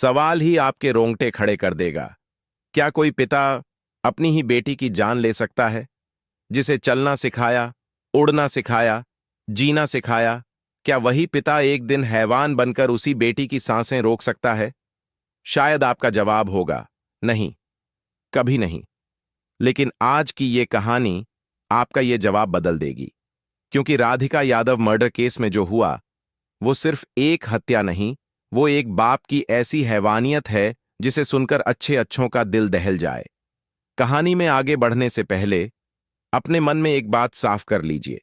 सवाल ही आपके रोंगटे खड़े कर देगा। क्या कोई पिता अपनी ही बेटी की जान ले सकता है, जिसे चलना सिखाया, उड़ना सिखाया, जीना सिखाया? क्या वही पिता एक दिन हैवान बनकर उसी बेटी की सांसें रोक सकता है? शायद आपका जवाब होगा नहीं, कभी नहीं। लेकिन आज की ये कहानी आपका ये जवाब बदल देगी, क्योंकि राधिका यादव मर्डर केस में जो हुआ वो सिर्फ एक हत्या नहीं, वो एक बाप की ऐसी हैवानियत है जिसे सुनकर अच्छे अच्छों का दिल दहल जाए। कहानी में आगे बढ़ने से पहले अपने मन में एक बात साफ कर लीजिए।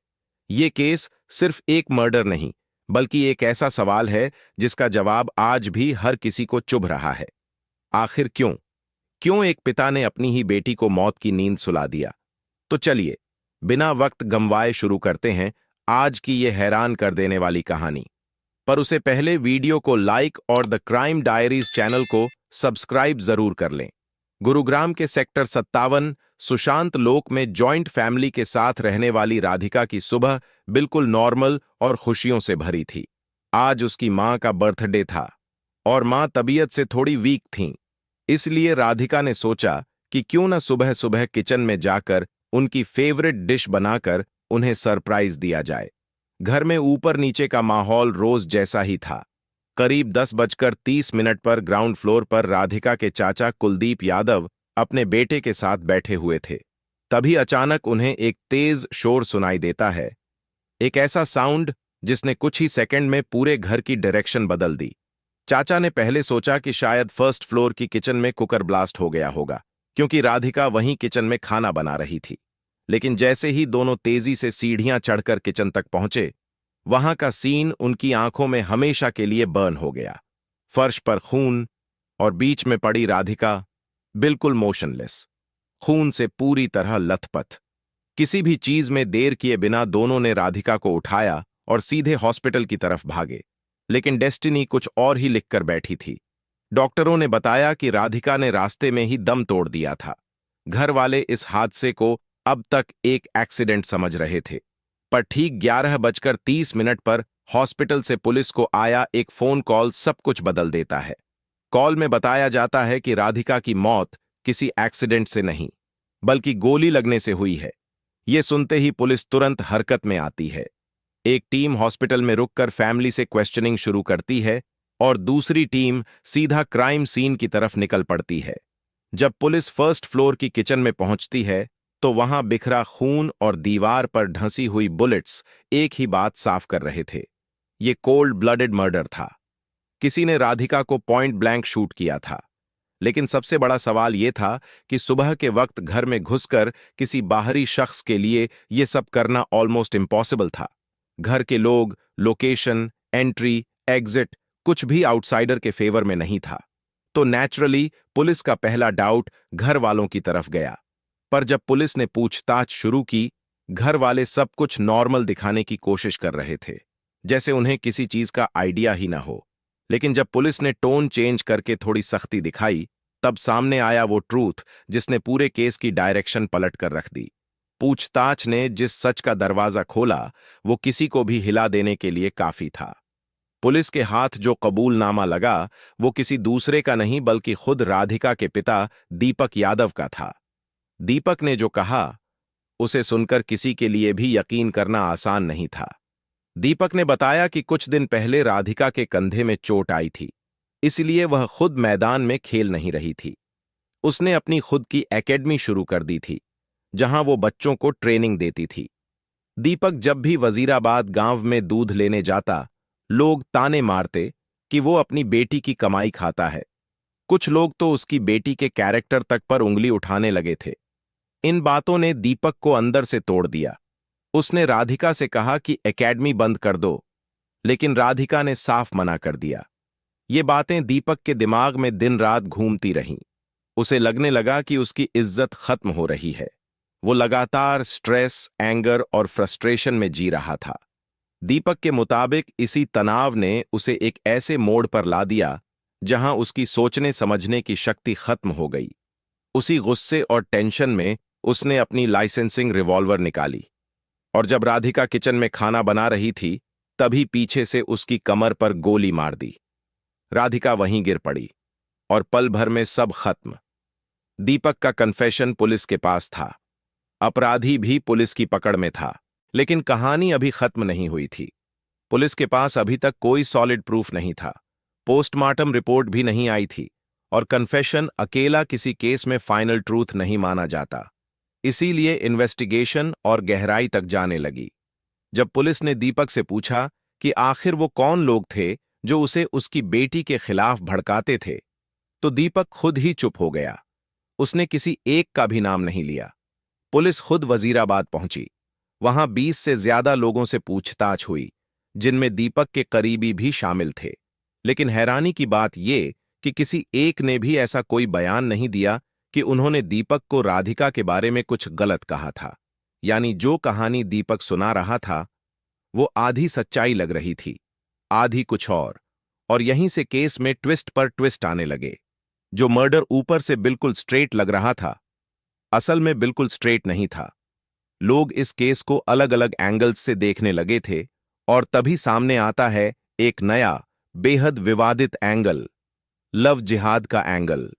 ये केस सिर्फ एक मर्डर नहीं, बल्कि एक ऐसा सवाल है जिसका जवाब आज भी हर किसी को चुभ रहा है। आखिर क्यों क्यों एक पिता ने अपनी ही बेटी को मौत की नींद सुला दिया? तो चलिए, बिना वक्त गंवाए शुरू करते हैं आज की ये हैरान कर देने वाली कहानी। पर उसे पहले वीडियो को लाइक और द क्राइम डायरीज चैनल को सब्सक्राइब जरूर कर लें। गुरुग्राम के सेक्टर 57 सुशांत लोक में जॉइंट फैमिली के साथ रहने वाली राधिका की सुबह बिल्कुल नॉर्मल और खुशियों से भरी थी। आज उसकी मां का बर्थडे था और मां तबीयत से थोड़ी वीक थीं। इसलिए राधिका ने सोचा कि क्यों न सुबह सुबह किचन में जाकर उनकी फेवरेट डिश बनाकर उन्हें सरप्राइज दिया जाए। घर में ऊपर नीचे का माहौल रोज जैसा ही था। करीब 10:30 पर ग्राउंड फ्लोर पर राधिका के चाचा कुलदीप यादव अपने बेटे के साथ बैठे हुए थे। तभी अचानक उन्हें एक तेज शोर सुनाई देता है, एक ऐसा साउंड जिसने कुछ ही सेकंड में पूरे घर की डायरेक्शन बदल दी। चाचा ने पहले सोचा कि शायद फर्स्ट फ्लोर की किचन में कुकर ब्लास्ट हो गया होगा, क्योंकि राधिका वहीं किचन में खाना बना रही थी। लेकिन जैसे ही दोनों तेजी से सीढ़ियां चढ़कर किचन तक पहुंचे, वहां का सीन उनकी आंखों में हमेशा के लिए बर्न हो गया। फर्श पर खून और बीच में पड़ी राधिका, बिल्कुल मोशनलेस, खून से पूरी तरह लथपथ। किसी भी चीज में देर किए बिना दोनों ने राधिका को उठाया और सीधे हॉस्पिटल की तरफ भागे। लेकिन डेस्टिनी कुछ और ही लिखकर बैठी थी। डॉक्टरों ने बताया कि राधिका ने रास्ते में ही दम तोड़ दिया था। घर वाले इस हादसे को अब तक एक एक्सीडेंट समझ रहे थे, पर ठीक 11:30 पर हॉस्पिटल से पुलिस को आया एक फोन कॉल सब कुछ बदल देता है। कॉल में बताया जाता है कि राधिका की मौत किसी एक्सीडेंट से नहीं, बल्कि गोली लगने से हुई है। ये सुनते ही पुलिस तुरंत हरकत में आती है। एक टीम हॉस्पिटल में रुककर फैमिली से क्वेश्चनिंग शुरू करती है और दूसरी टीम सीधा क्राइम सीन की तरफ निकल पड़ती है। जब पुलिस फर्स्ट फ्लोर की किचन में पहुंचती है तो वहां बिखरा खून और दीवार पर ढंसी हुई बुलेट्स एक ही बात साफ कर रहे थे, ये कोल्ड ब्लडेड मर्डर था। किसी ने राधिका को पॉइंट ब्लैंक शूट किया था। लेकिन सबसे बड़ा सवाल यह था कि सुबह के वक्त घर में घुसकर किसी बाहरी शख्स के लिए यह सब करना ऑलमोस्ट इम्पॉसिबल था। घर के लोग, लोकेशन, एंट्री, एग्जिट, कुछ भी आउटसाइडर के फेवर में नहीं था। तो नेचुरली पुलिस का पहला डाउट घर वालों की तरफ गया। पर जब पुलिस ने पूछताछ शुरू की, घर वाले सब कुछ नॉर्मल दिखाने की कोशिश कर रहे थे, जैसे उन्हें किसी चीज का आइडिया ही ना हो। लेकिन जब पुलिस ने टोन चेंज करके थोड़ी सख्ती दिखाई, तब सामने आया वो ट्रूथ जिसने पूरे केस की डायरेक्शन पलट कर रख दी। पूछताछ ने जिस सच का दरवाजा खोला, वो किसी को भी हिला देने के लिए काफी था। पुलिस के हाथ जो कबूलनामा लगा, वो किसी दूसरे का नहीं बल्कि खुद राधिका के पिता दीपक यादव का था। दीपक ने जो कहा, उसे सुनकर किसी के लिए भी यकीन करना आसान नहीं था। दीपक ने बताया कि कुछ दिन पहले राधिका के कंधे में चोट आई थी, इसलिए वह खुद मैदान में खेल नहीं रही थी। उसने अपनी खुद की एकेडमी शुरू कर दी थी, जहां वो बच्चों को ट्रेनिंग देती थी। दीपक जब भी वजीराबाद गांव में दूध लेने जाता, लोग ताने मारते कि वो अपनी बेटी की कमाई खाता है। कुछ लोग तो उसकी बेटी के कैरेक्टर तक पर उंगली उठाने लगे थे। इन बातों ने दीपक को अंदर से तोड़ दिया। उसने राधिका से कहा कि एकेडमी बंद कर दो, लेकिन राधिका ने साफ मना कर दिया। ये बातें दीपक के दिमाग में दिन रात घूमती रहीं। उसे लगने लगा कि उसकी इज्जत खत्म हो रही है। वो लगातार स्ट्रेस, एंगर और फ्रस्ट्रेशन में जी रहा था। दीपक के मुताबिक इसी तनाव ने उसे एक ऐसे मोड़ पर ला दिया जहां उसकी सोचने समझने की शक्ति खत्म हो गई। उसी गुस्से और टेंशन में उसने अपनी लाइसेंसिंग रिवॉल्वर निकाली और जब राधिका किचन में खाना बना रही थी, तभी पीछे से उसकी कमर पर गोली मार दी। राधिका वहीं गिर पड़ी। और पल भर में सब खत्म। दीपक का कन्फेशन पुलिस के पास था, अपराधी भी पुलिस की पकड़ में था, लेकिन कहानी अभी खत्म नहीं हुई थी। पुलिस के पास अभी तक कोई सॉलिड प्रूफ नहीं था, पोस्टमार्टम रिपोर्ट भी नहीं आई थी, और कन्फेशन अकेला किसी केस में फाइनल ट्रूथ नहीं माना जाता। इसीलिए इन्वेस्टिगेशन और गहराई तक जाने लगी। जब पुलिस ने दीपक से पूछा कि आखिर वो कौन लोग थे जो उसे उसकी बेटी के खिलाफ भड़काते थे, तो दीपक खुद ही चुप हो गया। उसने किसी एक का भी नाम नहीं लिया। पुलिस खुद वजीराबाद पहुंची। वहां 20 से ज्यादा लोगों से पूछताछ हुई, जिनमें दीपक के करीबी भी शामिल थे। लेकिन हैरानी की बात यह कि किसी एक ने भी ऐसा कोई बयान नहीं दिया कि उन्होंने दीपक को राधिका के बारे में कुछ गलत कहा था। यानी जो कहानी दीपक सुना रहा था वो आधी सच्चाई लग रही थी, आधी कुछ और यहीं से केस में ट्विस्ट पर ट्विस्ट आने लगे। जो मर्डर ऊपर से बिल्कुल स्ट्रेट लग रहा था, असल में बिल्कुल स्ट्रेट नहीं था। लोग इस केस को अलग अलग एंगल्स से देखने लगे थे, और तभी सामने आता है एक नया, बेहद विवादित एंगल, लव जिहाद का एंगल।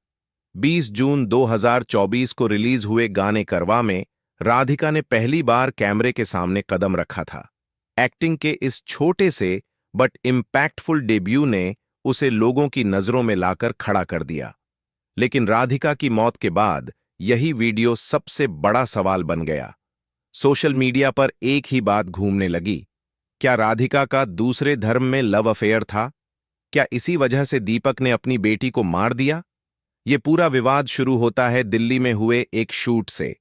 20 जून 2024 को रिलीज हुए गाने करवा में राधिका ने पहली बार कैमरे के सामने कदम रखा था। एक्टिंग के इस छोटे से बट इम्पैक्टफुल डेब्यू ने उसे लोगों की नजरों में लाकर खड़ा कर दिया। लेकिन राधिका की मौत के बाद यही वीडियो सबसे बड़ा सवाल बन गया। सोशल मीडिया पर एक ही बात घूमने लगी, क्या राधिका का दूसरे धर्म में लव अफेयर था? क्या इसी वजह से दीपक ने अपनी बेटी को मार दिया? ये पूरा विवाद शुरू होता है दिल्ली में हुए एक शूट से।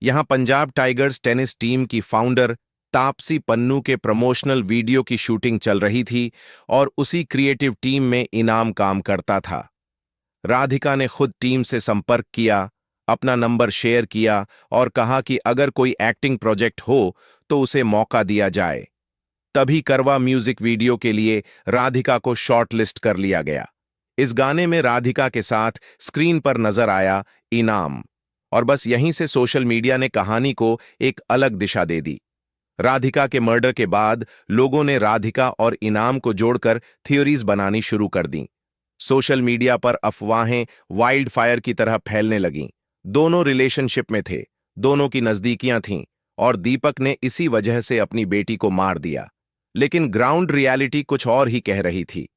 यहां पंजाब टाइगर्स टेनिस टीम की फाउंडर तापसी पन्नू के प्रमोशनल वीडियो की शूटिंग चल रही थी, और उसी क्रिएटिव टीम में इनाम काम करता था। राधिका ने खुद टीम से संपर्क किया, अपना नंबर शेयर किया और कहा कि अगर कोई एक्टिंग प्रोजेक्ट हो तो उसे मौका दिया जाए। तभी करवा म्यूजिक वीडियो के लिए राधिका को शॉर्ट लिस्ट कर लिया गया। इस गाने में राधिका के साथ स्क्रीन पर नजर आया इनाम, और बस यहीं से सोशल मीडिया ने कहानी को एक अलग दिशा दे दी। राधिका के मर्डर के बाद लोगों ने राधिका और इनाम को जोड़कर थ्योरीज बनानी शुरू कर दी। सोशल मीडिया पर अफवाहें वाइल्ड फायर की तरह फैलने लगीं। दोनों रिलेशनशिप में थे, दोनों की नजदीकियां थीं, और दीपक ने इसी वजह से अपनी बेटी को मार दिया। लेकिन ग्राउंड रियलिटी कुछ और ही कह रही थी।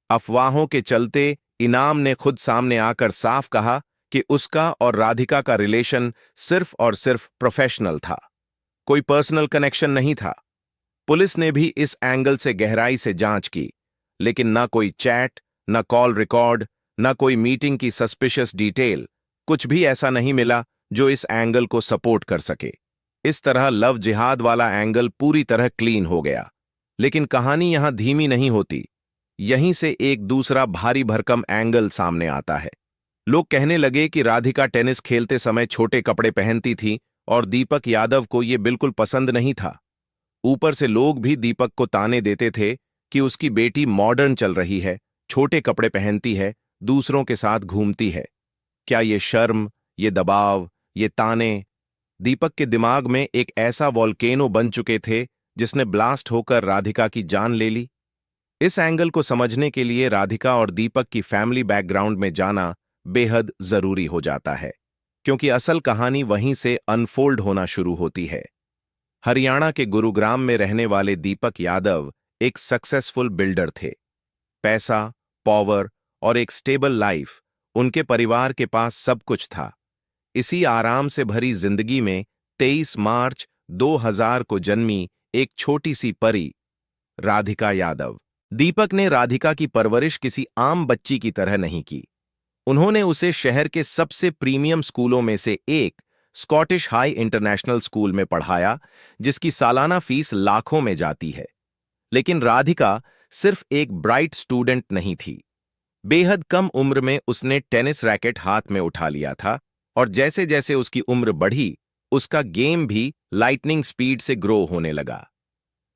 अफवाहों के चलते इनाम ने खुद सामने आकर साफ कहा कि उसका और राधिका का रिलेशन सिर्फ और सिर्फ प्रोफेशनल था, कोई पर्सनल कनेक्शन नहीं था। पुलिस ने भी इस एंगल से गहराई से जांच की, लेकिन ना कोई चैट, ना कॉल रिकॉर्ड, ना कोई मीटिंग की सस्पिशियस डिटेल, कुछ भी ऐसा नहीं मिला जो इस एंगल को सपोर्ट कर सके। इस तरह लव जिहाद वाला एंगल पूरी तरह क्लीन हो गया। लेकिन कहानी यहां धीमी नहीं होती। यहीं से एक दूसरा भारी भरकम एंगल सामने आता है। लोग कहने लगे कि राधिका टेनिस खेलते समय छोटे कपड़े पहनती थी और दीपक यादव को यह बिल्कुल पसंद नहीं था। ऊपर से लोग भी दीपक को ताने देते थे कि उसकी बेटी मॉडर्न चल रही है, छोटे कपड़े पहनती है, दूसरों के साथ घूमती है। क्या ये शर्म, ये दबाव, ये ताने दीपक के दिमाग में एक ऐसा वॉल्केनो बन चुके थे जिसने ब्लास्ट होकर राधिका की जान ले ली? इस एंगल को समझने के लिए राधिका और दीपक की फैमिली बैकग्राउंड में जाना बेहद जरूरी हो जाता है, क्योंकि असल कहानी वहीं से अनफोल्ड होना शुरू होती है। हरियाणा के गुरुग्राम में रहने वाले दीपक यादव एक सक्सेसफुल बिल्डर थे। पैसा, पावर और एक स्टेबल लाइफ, उनके परिवार के पास सब कुछ था। इसी आराम से भरी जिंदगी में 23 मार्च 2000 को जन्मी एक छोटी सी परी, राधिका यादव। दीपक ने राधिका की परवरिश किसी आम बच्ची की तरह नहीं की। उन्होंने उसे शहर के सबसे प्रीमियम स्कूलों में से एक स्कॉटिश हाई इंटरनेशनल स्कूल में पढ़ाया, जिसकी सालाना फीस लाखों में जाती है। लेकिन राधिका सिर्फ एक ब्राइट स्टूडेंट नहीं थी। बेहद कम उम्र में उसने टेनिस रैकेट हाथ में उठा लिया था, और जैसे जैसे उसकी उम्र बढ़ी, उसका गेम भी लाइटनिंग स्पीड से ग्रो होने लगा।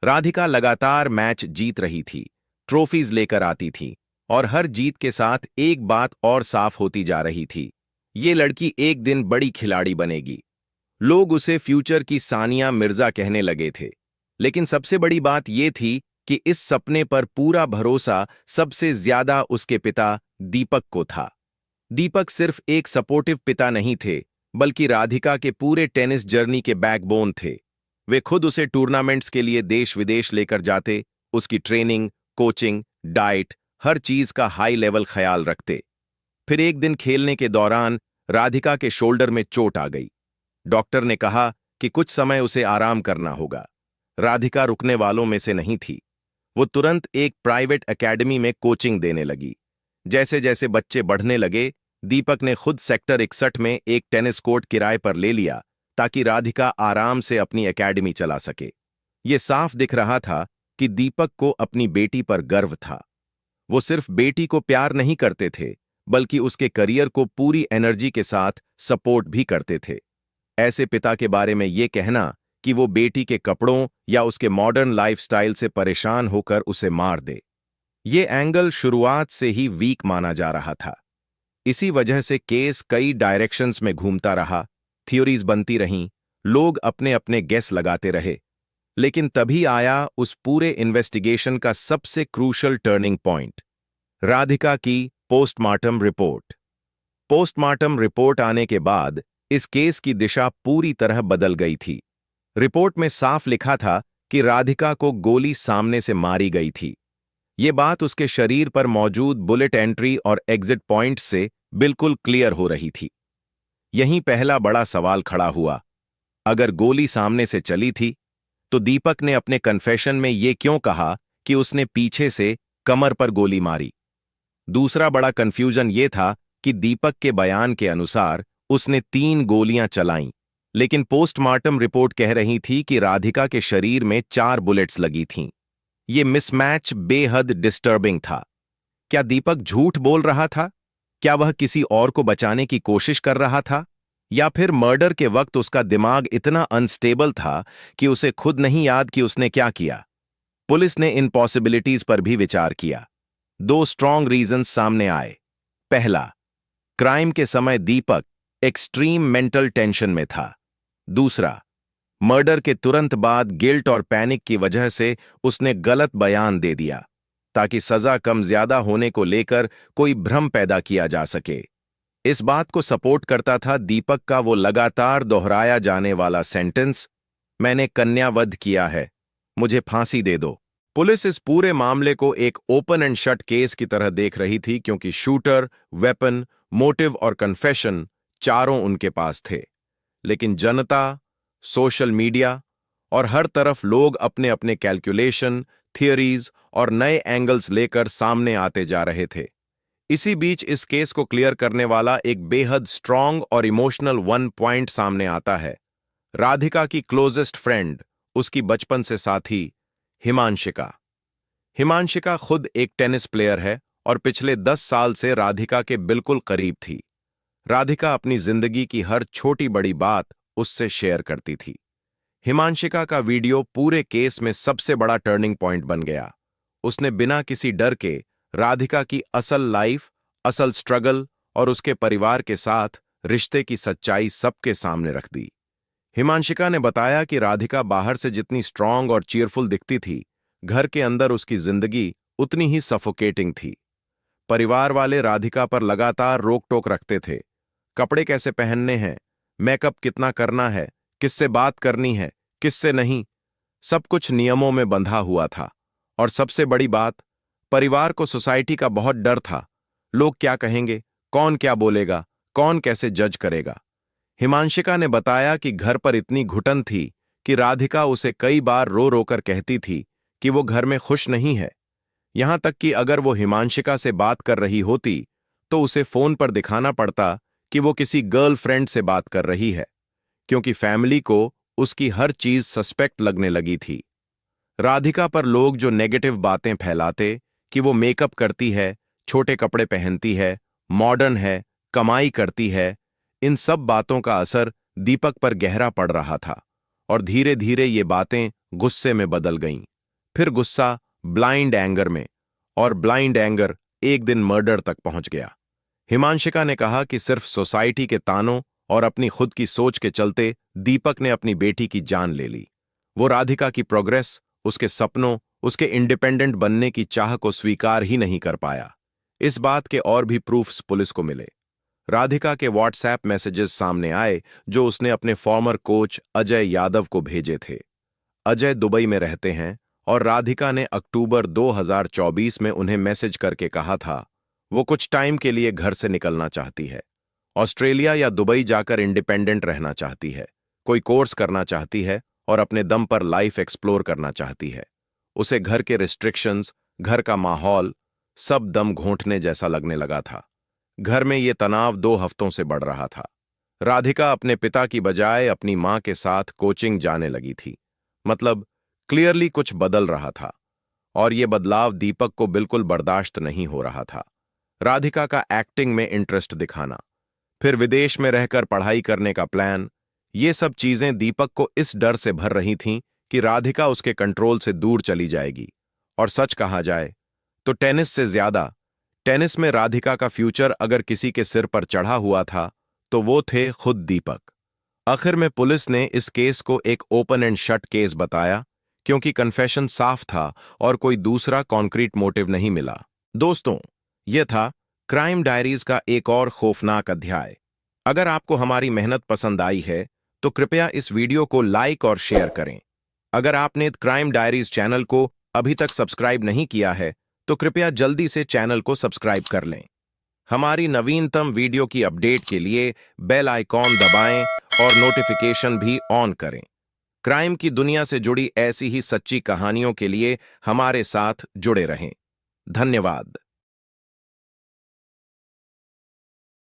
राधिका लगातार मैच जीत रही थी, ट्रॉफीज लेकर आती थी, और हर जीत के साथ एक बात और साफ होती जा रही थी, ये लड़की एक दिन बड़ी खिलाड़ी बनेगी। लोग उसे फ्यूचर की सानिया मिर्जा कहने लगे थे। लेकिन सबसे बड़ी बात यह थी कि इस सपने पर पूरा भरोसा सबसे ज्यादा उसके पिता दीपक को था। दीपक सिर्फ एक सपोर्टिव पिता नहीं थे, बल्कि राधिका के पूरे टेनिस जर्नी के बैकबोन थे। वे खुद उसे टूर्नामेंट्स के लिए देश विदेश लेकर जाते, उसकी ट्रेनिंग, कोचिंग, डाइट, हर चीज का हाई लेवल ख्याल रखते। फिर एक दिन खेलने के दौरान राधिका के शोल्डर में चोट आ गई। डॉक्टर ने कहा कि कुछ समय उसे आराम करना होगा। राधिका रुकने वालों में से नहीं थी। वो तुरंत एक प्राइवेट एकेडमी में कोचिंग देने लगी। जैसे जैसे बच्चे बढ़ने लगे, दीपक ने खुद सेक्टर 61 में एक टेनिस कोर्ट किराए पर ले लिया ताकि राधिका आराम से अपनी एकेडमी चला सके। ये साफ दिख रहा था कि दीपक को अपनी बेटी पर गर्व था। वो सिर्फ बेटी को प्यार नहीं करते थे, बल्कि उसके करियर को पूरी एनर्जी के साथ सपोर्ट भी करते थे। ऐसे पिता के बारे में ये कहना कि वो बेटी के कपड़ों या उसके मॉडर्न लाइफस्टाइल से परेशान होकर उसे मार दे, ये एंगल शुरुआत से ही वीक माना जा रहा था। इसी वजह से केस कई डायरेक्शंस में घूमता रहा, थ्योरीज बनती रहीं, लोग अपने अपने गेस लगाते रहे। लेकिन तभी आया उस पूरे इन्वेस्टिगेशन का सबसे क्रूशल टर्निंग पॉइंट, राधिका की पोस्टमार्टम रिपोर्ट। पोस्टमार्टम रिपोर्ट आने के बाद इस केस की दिशा पूरी तरह बदल गई थी। रिपोर्ट में साफ लिखा था कि राधिका को गोली सामने से मारी गई थी। ये बात उसके शरीर पर मौजूद बुलेट एंट्री और एग्जिट पॉइंट से बिल्कुल क्लियर हो रही थी। यहीं पहला बड़ा सवाल खड़ा हुआ, अगर गोली सामने से चली थी तो दीपक ने अपने कन्फेशन में ये क्यों कहा कि उसने पीछे से कमर पर गोली मारी? दूसरा बड़ा कंफ्यूजन ये था कि दीपक के बयान के अनुसार उसने 3 गोलियां चलाईं, लेकिन पोस्टमार्टम रिपोर्ट कह रही थी कि राधिका के शरीर में 4 बुलेट्स लगी थीं। ये मिसमैच बेहद डिस्टर्बिंग था। क्या दीपक झूठ बोल रहा था? क्या वह किसी और को बचाने की कोशिश कर रहा था? या फिर मर्डर के वक्त उसका दिमाग इतना अनस्टेबल था कि उसे खुद नहीं याद कि उसने क्या किया? पुलिस ने इन पॉसिबिलिटीज पर भी विचार किया। 2 स्ट्रॉन्ग रीजंस सामने आए। पहला, क्राइम के समय दीपक एक्सट्रीम मेंटल टेंशन में था। दूसरा, मर्डर के तुरंत बाद गिल्ट और पैनिक की वजह से उसने गलत बयान दे दिया ताकि सजा कम ज्यादा होने को लेकर कोई भ्रम पैदा किया जा सके। इस बात को सपोर्ट करता था दीपक का वो लगातार दोहराया जाने वाला सेंटेंस, मैंने कन्यावध किया है, मुझे फांसी दे दो। पुलिस इस पूरे मामले को एक ओपन एंड शट केस की तरह देख रही थी, क्योंकि शूटर, वेपन, मोटिव और कन्फेशन चारों उनके पास थे। लेकिन जनता, सोशल मीडिया और हर तरफ लोग अपने अपने कैलकुलेशन, थियरीज और नए एंगल्स लेकर सामने आते जा रहे थे। इसी बीच इस केस को क्लियर करने वाला एक बेहद स्ट्रांग और इमोशनल वन पॉइंट सामने आता है। राधिका की क्लोजेस्ट फ्रेंड, उसकी बचपन से साथी हिमांशिका। हिमांशिका खुद एक टेनिस प्लेयर है और पिछले 10 साल से राधिका के बिल्कुल करीब थी। राधिका अपनी जिंदगी की हर छोटी बड़ी बात उससे शेयर करती थी। हिमांशिका का वीडियो पूरे केस में सबसे बड़ा टर्निंग पॉइंट बन गया। उसने बिना किसी डर के राधिका की असल लाइफ, असल स्ट्रगल और उसके परिवार के साथ रिश्ते की सच्चाई सबके सामने रख दी। हिमांशिका ने बताया कि राधिका बाहर से जितनी स्ट्रांग और चीयरफुल दिखती थी, घर के अंदर उसकी जिंदगी उतनी ही सफोकेटिंग थी। परिवार वाले राधिका पर लगातार रोक टोक रखते थे। कपड़े कैसे पहनने हैं, मेकअप कितना करना है, किससे बात करनी है, किससे नहीं, सब कुछ नियमों में बंधा हुआ था। और सबसे बड़ी बात, परिवार को सोसाइटी का बहुत डर था। लोग क्या कहेंगे, कौन क्या बोलेगा, कौन कैसे जज करेगा। हिमांशिका ने बताया कि घर पर इतनी घुटन थी कि राधिका उसे कई बार रो रो कर कहती थी कि वो घर में खुश नहीं है। यहां तक कि अगर वो हिमांशिका से बात कर रही होती तो उसे फोन पर दिखाना पड़ता कि वो किसी गर्लफ्रेंड से बात कर रही है, क्योंकि फैमिली को उसकी हर चीज सस्पेक्ट लगने लगी थी। राधिका पर लोग जो नेगेटिव बातें फैलाते कि वो मेकअप करती है, छोटे कपड़े पहनती है, मॉडर्न है, कमाई करती है, इन सब बातों का असर दीपक पर गहरा पड़ रहा था। और धीरे धीरे ये बातें गुस्से में बदल गईं। फिर गुस्सा ब्लाइंड एंगर में, और ब्लाइंड एंगर एक दिन मर्डर तक पहुंच गया। हिमांशिका ने कहा कि सिर्फ सोसाइटी के तानों और अपनी खुद की सोच के चलते दीपक ने अपनी बेटी की जान ले ली। वो राधिका की प्रोग्रेस, उसके सपनों, उसके इंडिपेंडेंट बनने की चाह को स्वीकार ही नहीं कर पाया। इस बात के और भी प्रूफ्स पुलिस को मिले। राधिका के व्हाट्सएप मैसेजेस सामने आए जो उसने अपने फॉर्मर कोच अजय यादव को भेजे थे। अजय दुबई में रहते हैं और राधिका ने अक्टूबर 2024 में उन्हें मैसेज करके कहा था वो कुछ टाइम के लिए घर से निकलना चाहती है। ऑस्ट्रेलिया या दुबई जाकर इंडिपेंडेंट रहना चाहती है, कोई कोर्स करना चाहती है और अपने दम पर लाइफ एक्सप्लोर करना चाहती है। उसे घर के रिस्ट्रिक्शंस, घर का माहौल सब दम घोंटने जैसा लगने लगा था। घर में ये तनाव 2 हफ्तों से बढ़ रहा था। राधिका अपने पिता की बजाय अपनी मां के साथ कोचिंग जाने लगी थी। मतलब क्लियरली कुछ बदल रहा था और ये बदलाव दीपक को बिल्कुल बर्दाश्त नहीं हो रहा था। राधिका का एक्टिंग में इंटरेस्ट दिखाना, फिर विदेश में रहकर पढ़ाई करने का प्लान, ये सब चीजें दीपक को इस डर से भर रही थीं कि राधिका उसके कंट्रोल से दूर चली जाएगी। और सच कहा जाए तो टेनिस से ज्यादा टेनिस में राधिका का फ्यूचर अगर किसी के सिर पर चढ़ा हुआ था तो वो थे खुद दीपक। आखिर में पुलिस ने इस केस को एक ओपन एंड शट केस बताया क्योंकि कन्फेशन साफ था और कोई दूसरा कॉन्क्रीट मोटिव नहीं मिला। दोस्तों, यह था क्राइम डायरीज का एक और खौफनाक अध्याय। अगर आपको हमारी मेहनत पसंद आई है तो कृपया इस वीडियो को लाइक और शेयर करें। अगर आपने क्राइम डायरीज चैनल को अभी तक सब्सक्राइब नहीं किया है तो कृपया जल्दी से चैनल को सब्सक्राइब कर लें। हमारी नवीनतम वीडियो की अपडेट के लिए बेल आइकॉन दबाएं और नोटिफिकेशन भी ऑन करें। क्राइम की दुनिया से जुड़ी ऐसी ही सच्ची कहानियों के लिए हमारे साथ जुड़े रहें। धन्यवाद।